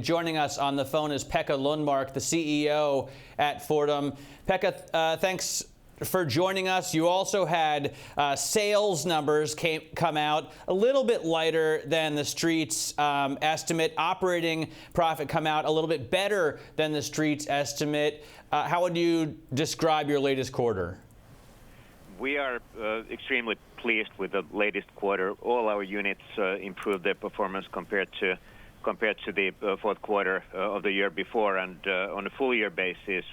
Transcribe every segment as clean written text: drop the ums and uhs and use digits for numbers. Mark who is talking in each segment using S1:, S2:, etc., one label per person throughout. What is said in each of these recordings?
S1: Joining us on the phone is Pekka Lundmark, the CEO at Fortum. Pekka, thanks for joining us. You also had sales numbers come out a little bit lighter than the Street's estimate. Operating profit come out a little bit better than the Street's estimate. How would you describe your latest quarter?
S2: We are extremely pleased with the latest quarter. All our units improved their performance compared to the fourth quarter of the year before, and on a full year basis,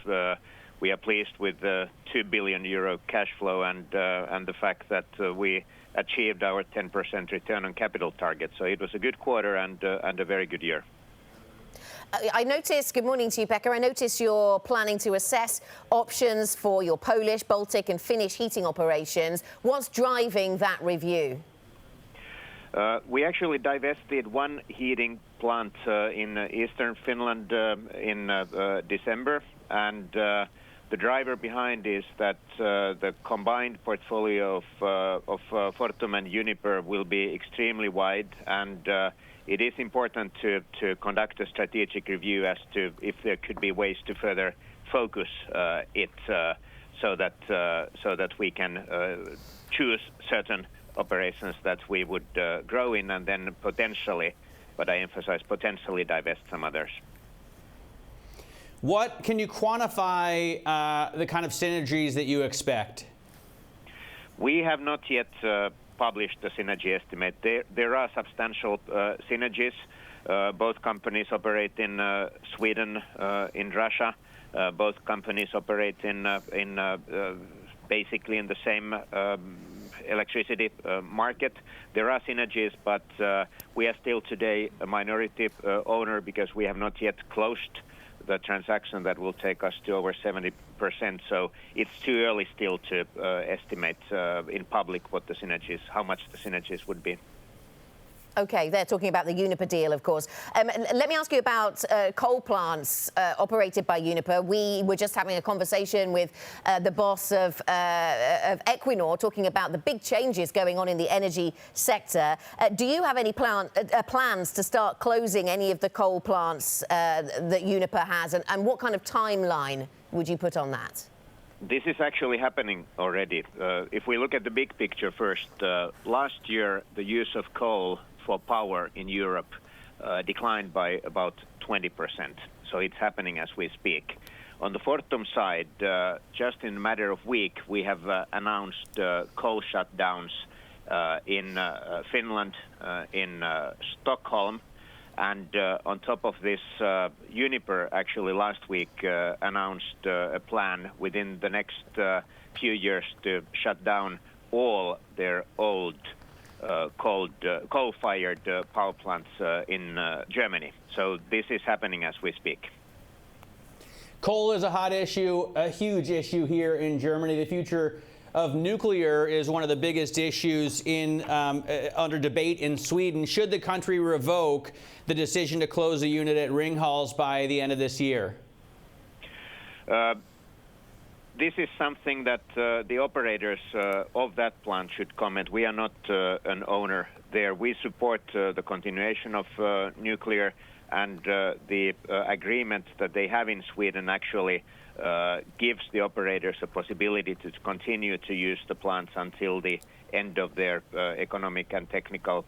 S2: we are pleased with the 2 billion euro cash flow and the fact that we achieved our 10% return on capital target. So it was a good quarter and a very good year.
S3: I noticed, good morning to you, Pekka, I noticed you're planning to assess options for your Polish, Baltic and Finnish heating operations. What's driving that review?
S2: We actually divested one heating plant in eastern Finland in December, and the driver behind is that the combined portfolio of Fortum and Uniper will be extremely wide, and it is important to conduct a strategic review as to if there could be ways to further focus it so that we can choose certain operations that we would grow in, and then potentially, but I emphasize potentially, divest some others.
S1: What can you quantify the kind of synergies that you expect?
S2: We have not yet published the synergy estimate. There are substantial synergies. Both companies operate in Sweden, in Russia. Both companies operate in basically in the same electricity market. There are synergies, but we are still today a minority owner because we have not yet closed the transaction that will take us to over 70%. So it's too early still to estimate in public what the synergies, how much the synergies would be.
S3: Okay, they're talking about the Uniper deal, of course. Let me ask you about coal plants operated by Uniper. We were just having a conversation with the boss of Equinor, talking about the big changes going on in the energy sector. Do you have any plans to start closing any of the coal plants that Uniper has, and what kind of timeline would you put on that?
S2: This is actually happening already. If we look at the big picture first, last year the use of coal for power in Europe declined by about 20%. So it's happening as we speak. On the Fortum side, just in a matter of week, we have announced coal shutdowns in Finland, in Stockholm, and on top of this, Uniper actually last week announced a plan within the next few years to shut down all their old coal-fired power plants in Germany. So this is happening as we speak.
S1: Coal is a hot issue, a huge issue here in Germany. The future of nuclear is one of the biggest issues under debate in Sweden. Should the country revoke the decision to close the unit at Ringhals by the end of this year?
S2: This is something that the operators of that plant should comment. We are not an owner there. We support the continuation of nuclear, and the agreement that they have in Sweden actually gives the operators a possibility to continue to use the plants until the end of their economic and technical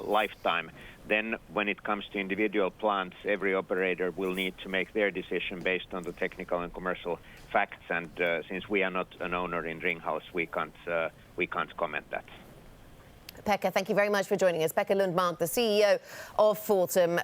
S2: lifetime. Then when it comes to individual plants, every operator will need to make their decision based on the technical and commercial facts, and since we are not an owner in Ringhals, we can't comment that.
S3: Pekka, thank you very much for joining us. Pekka Lundmark, the CEO of Fortum.